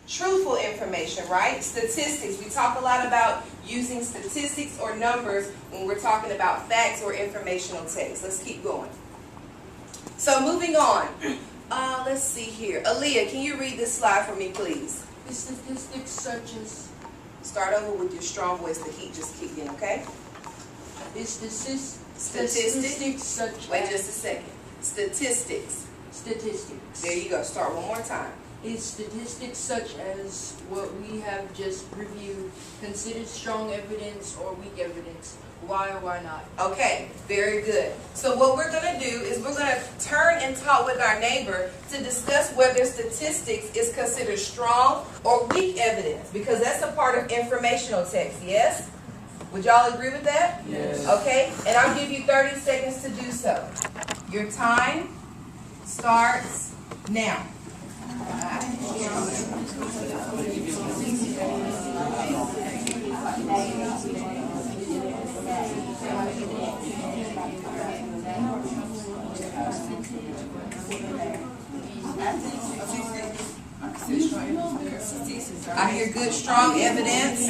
truthful information, right? Statistics. We talk a lot about using statistics or numbers when we're talking about facts or informational text. Let's keep going. So moving on. Let's see here. Aaliyah, can you read this slide for me, please? The statistics such as... Start over with your strong voice. The heat just kicked in, okay? Statistics such as... Wait just a second. Statistics. Statistics. There you go. Start one more time. Is statistics such as what we have just reviewed considered strong evidence or weak evidence? Why or why not? Okay, very good. So what we're going to do is we're going to turn and talk with our neighbor to discuss whether statistics is considered strong or weak evidence, because that's a part of informational text, yes? Would y'all agree with that? Yes. Okay, and I'll give you 30 seconds to do so. Your time starts now. I hear good, strong evidence.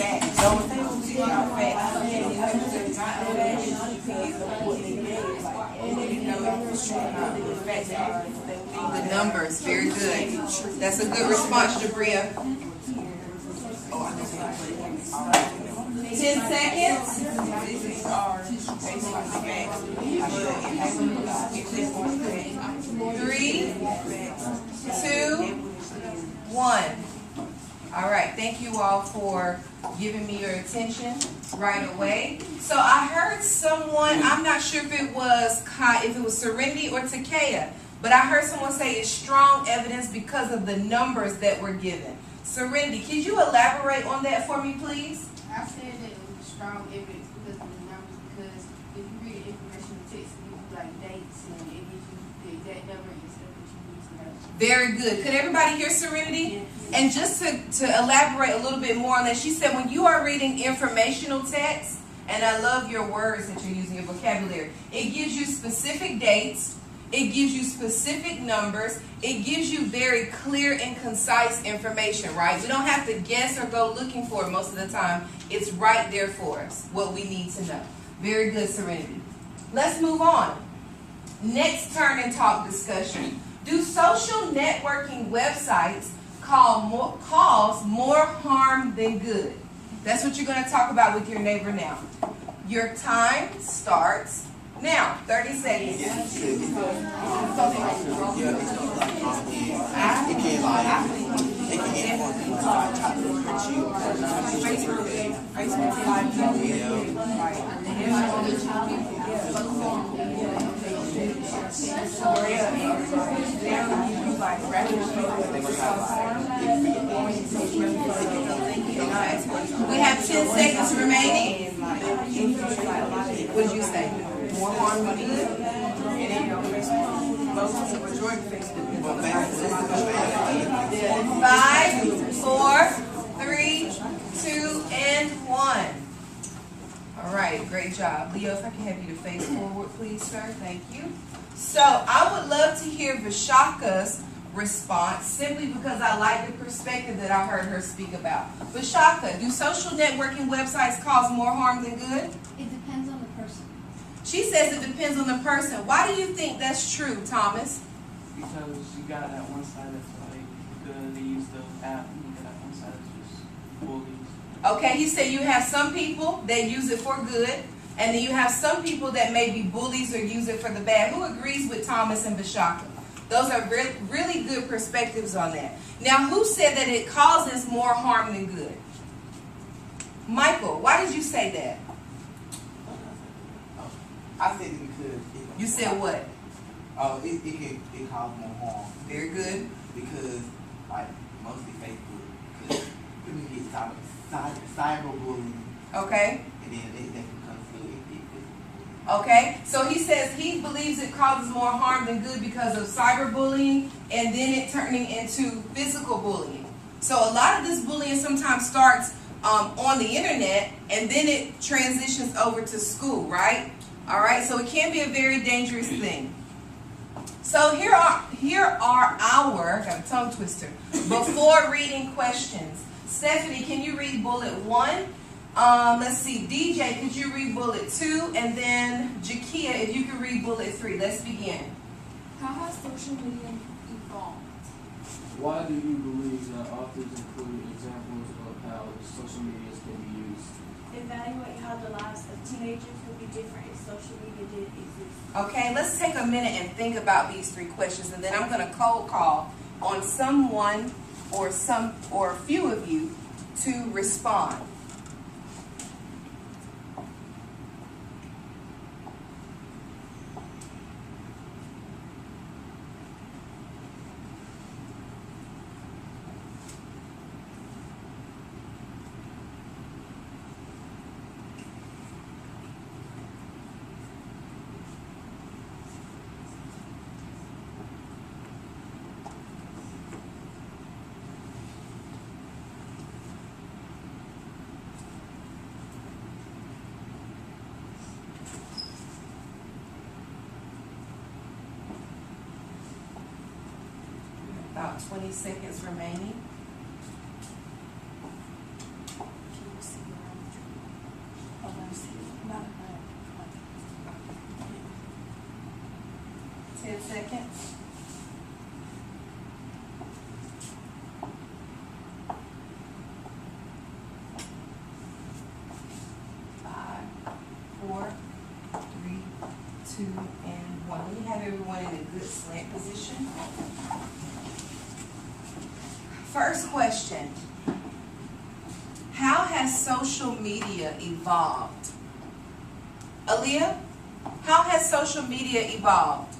The numbers, very good. That's a good response, Jabria. 10 seconds. 3, 2, 1. All right, thank you all for giving me your attention right away. So I heard someone, I'm not sure if it was Serenity or Takeda, but I heard someone say it's strong evidence because of the numbers that were given. Serenity, could you elaborate on that for me, please? I said that it was strong evidence because of the numbers, because if you read the information text, it gives you like dates and it gives you the exact number and stuff that you need to know. Very good. Could everybody hear Serenity? And just to elaborate a little bit more on that, she said when you are reading informational text, and I love your words that you're using, your vocabulary, it gives you specific dates, it gives you specific numbers, it gives you very clear and concise information, right? We don't have to guess or go looking for it most of the time. It's right there for us, what we need to know. Very good, Serenity. Let's move on. Next turn and talk discussion. Do social networking websites cause more harm than good? That's what you're going to talk about with your neighbor now. Your time starts now. 30 seconds. We have 10 seconds remaining. What did you say? More harm than good? 5, 4, 3, 2, and 1. All right, great job. Leo, if I can have you to face forward, please, sir. Thank you. So I would love to hear Vishaka's response, simply because I like the perspective that I heard her speak about. Vishaka, do social networking websites cause more harm than good? It depends on the person. She says it depends on the person. Why do you think that's true, Thomas? Because you got that one side that's like good, they use the app, and you got that one side that's just bullies. Okay, he said you have some people that use it for good, and then you have some people that may be bullies or use it for the bad. Who agrees with Thomas and Vishaka? Those are really good perspectives on that. Now, who said that it causes more harm than good? Michael, why did you say that? I said it because You said what? It causes more harm. Very good. Because like mostly Facebook, because people get cyberbullying, Okay. and then they become so addicted. Okay. So he says he believes it causes more harm than good because of cyberbullying and then it turning into physical bullying. So a lot of this bullying sometimes starts on the internet and then it transitions over to school, right? All right. So it can be a very dangerous thing. So here are our, got a tongue twister, before reading questions. Stephanie, can you read bullet 1? Let's see, DJ, could you read bullet 2? And then Jakia, if you could read bullet 3. Let's begin. How has social media evolved? Why do you believe that authors include examples of how social media can be used? Evaluate how the lives of teenagers would be different if social media did exist. Okay, let's take a minute and think about these 3 questions, and then I'm going to cold call on someone or a few of you to respond. About 20 seconds remaining. Ten seconds. Five, 4, 3, 2, and 1. Let me have everyone in a good slant position. First question. How has social media evolved? Aaliyah, how has social media evolved?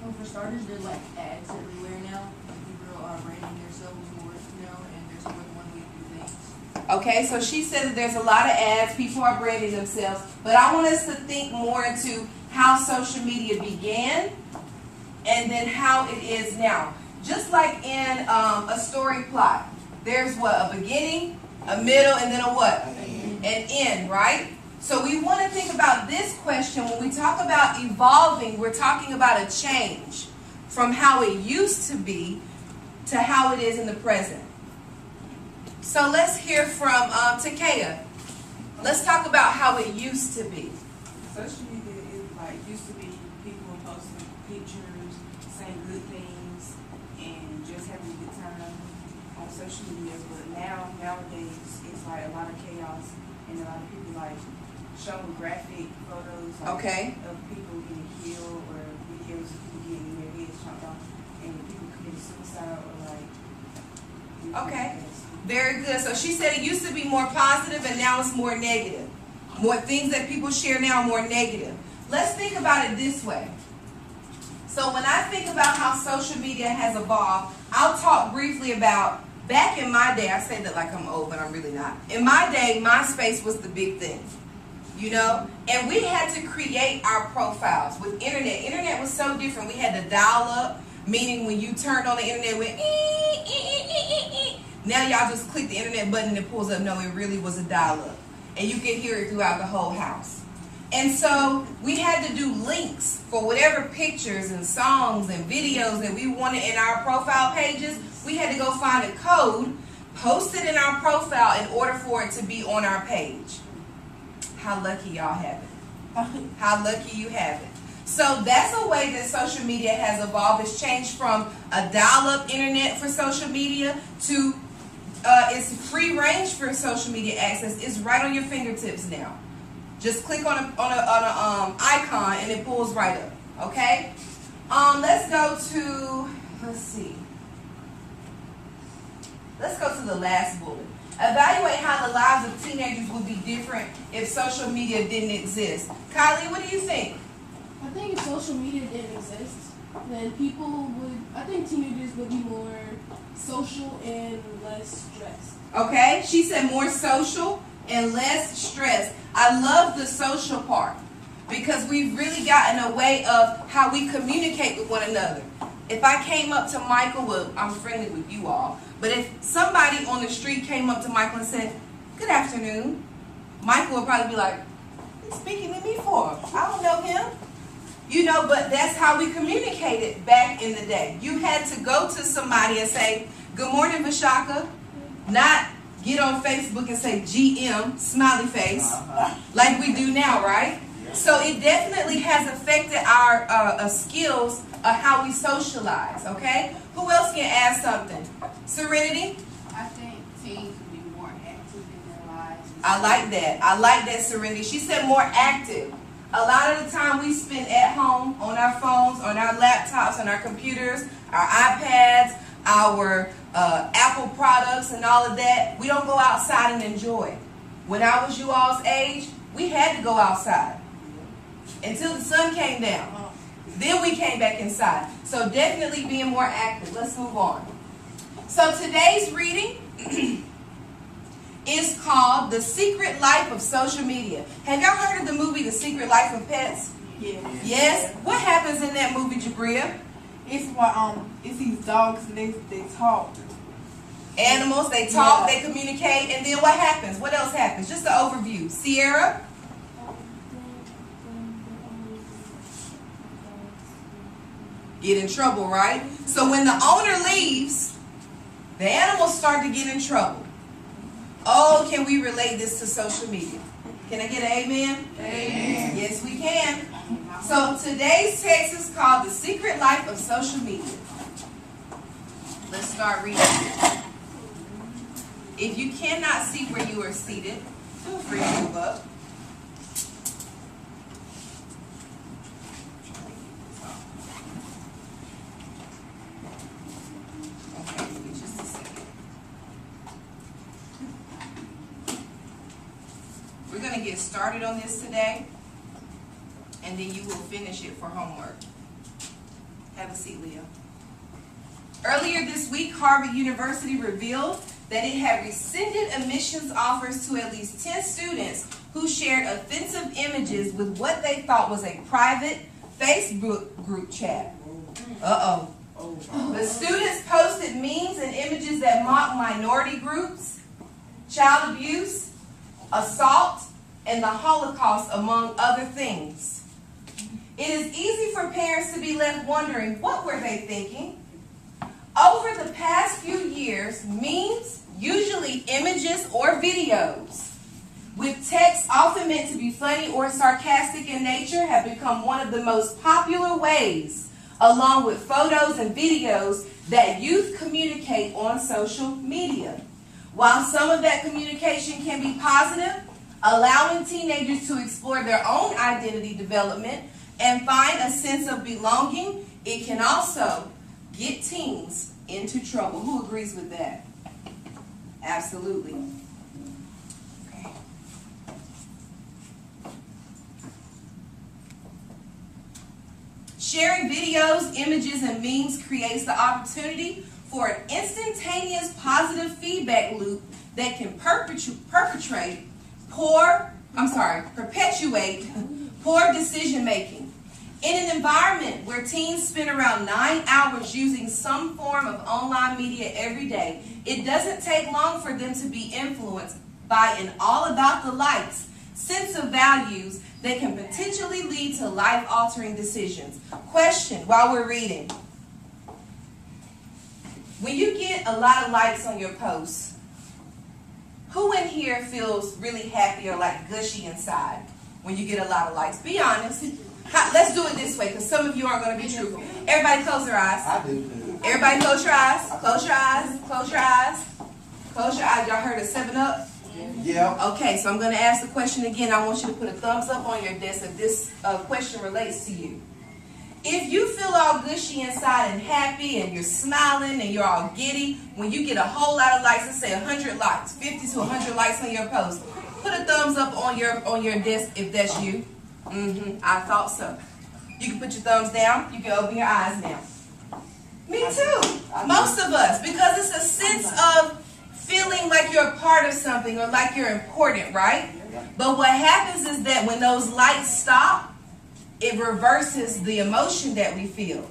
Well, for starters, there's like ads everywhere now. People are branding themselves more, and there's more than one way to do things. Okay, so she said that there's a lot of ads, people are branding themselves, but I want us to think more into how social media began and then how it is now. Just like in a story plot, there's what? A beginning, a middle, and then a what? An end, right? So we want to think about this question. When we talk about evolving, we're talking about a change from how it used to be to how it is in the present. So let's hear from Takea. Let's talk about how it used to be. Social media is like used to be people posting pictures, saying good things, and just having a good time on social media. But nowadays, it's like a lot of chaos and a lot of people like showing graphic photos Okay. of people getting killed or videos of people getting their heads chopped off and people committing suicide or like. Okay. Very good. So she said it used to be more positive and now it's more negative. More things that people share now are more negative. Let's think about it this way. So when I think about how social media has evolved, I'll talk briefly about back in my day. I say that like I'm old, but I'm really not. In my day, MySpace was the big thing. And we had to create our profiles with internet. Internet was so different. We had to dial up, meaning when you turned on the internet, it went Now y'all just click the internet button and it pulls up. No, it really was a dial up. And you could hear it throughout the whole house. And so we had to do links for whatever pictures and songs and videos that we wanted in our profile pages. We had to go find a code, post it in our profile in order for it to be on our page. How lucky y'all have it. How lucky you have it. So that's a way that social media has evolved. It's changed from a dial-up internet for social media to it's free range for social media access. It's right on your fingertips now. Just click on a icon and it pulls right up. Okay? Let's go to, let's go to the last bullet. Evaluate how the lives of teenagers would be different if social media didn't exist. Kylie, what do you think? I think if social media didn't exist, then I think teenagers would be more social and less stressed. Okay, she said more social and less stress. I love the social part because we've really gotten a way of how we communicate with one another. If I came up to Michael, well, I'm friendly with you all, but if somebody on the street came up to Michael and said, "Good afternoon," Michael would probably be like, "What are you speaking to me for? I don't know him." You know, but that's how we communicated back in the day. You had to go to somebody and say, "Good morning, Vashaka," not get on Facebook and say GM, smiley face, like we do now, right? So it definitely has affected our skills of how we socialize, okay? Who else can add something? Serenity? I think teens would be more active in their lives. I like that. I like that, Serenity. She said more active. A lot of the time we spend at home on our phones, on our laptops, on our computers, our iPads, our Apple products and all of that. We don't go outside and enjoy. When I was you all's age, we had to go outside until the sun came down. Then we came back inside. So definitely being more active. Let's move on. So today's reading is called The Secret Life of Social Media. Have y'all heard of the movie The Secret Life of Pets? Yeah. Yes? What happens in that movie, Jabria? It's what it's these dogs and they talk. Animals, they talk, they communicate, and then what happens? What else happens? Just an overview. Sierra? Get in trouble, right? So when the owner leaves, the animals start to get in trouble. Oh, can we relate this to social media? Can I get an amen? Amen. Yes, we can. So today's text is called The Secret Life of Social Media. Let's start reading. If you cannot see where you are seated, feel free to move up. Okay, give me just a second. We're going to get started on this today, and then you will finish it for homework. Have a seat, Leah. Earlier this week, Harvard University revealed that it had rescinded admissions offers to at least 10 students who shared offensive images with what they thought was a private Facebook group chat. Uh-oh. The students posted memes and images that mocked minority groups, child abuse, assault, and the Holocaust, among other things. It is easy for parents to be left wondering, what were they thinking? Over the past few years, memes, usually images or videos, with text often meant to be funny or sarcastic in nature, have become one of the most popular ways, along with photos and videos, that youth communicate on social media. While some of that communication can be positive, allowing teenagers to explore their own identity development and find a sense of belonging, it can also get teens into trouble. Who agrees with that? Absolutely. Okay. Sharing videos, images, and memes creates the opportunity for an instantaneous positive feedback loop that can perpetuate poor decision making. In an environment where teens spend around 9 hours using some form of online media every day, it doesn't take long for them to be influenced by an all-about-the-likes sense of values that can potentially lead to life-altering decisions. Question while we're reading. When you get a lot of likes on your posts, who in here feels really happy or like gushy inside when you get a lot of likes? Be honest. Let's do it this way, because some of you aren't going to be truthful. Everybody close their eyes. I do. Everybody close your eyes. Close your eyes. Close your eyes. Close your eyes. Y'all heard of 7-Up? Yeah. Okay, so I'm going to ask the question again. I want you to put a thumbs up on your desk if this question relates to you. If you feel all gushy inside and happy and you're smiling and you're all giddy, when you get a whole lot of likes, let's say 100 likes, 50 to 100 likes on your post, put a thumbs up on your desk if that's you. I thought so. You can put your thumbs down. You can open your eyes now. Me too. Most of us, because it's a sense of feeling like you're a part of something or like you're important, right? But what happens is that when those lights stop, it reverses the emotion that we feel.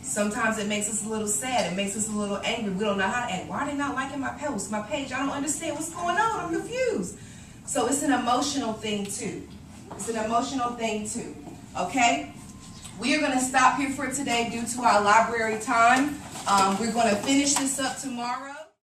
Sometimes it makes us a little sad. It makes us a little angry. We don't know how to act. Why are they not liking my post, my page? I don't understand what's going on. I'm confused. So it's an emotional thing too. It's an emotional thing too. Okay? We are going to stop here for today due to our library time. We're going to finish this up tomorrow.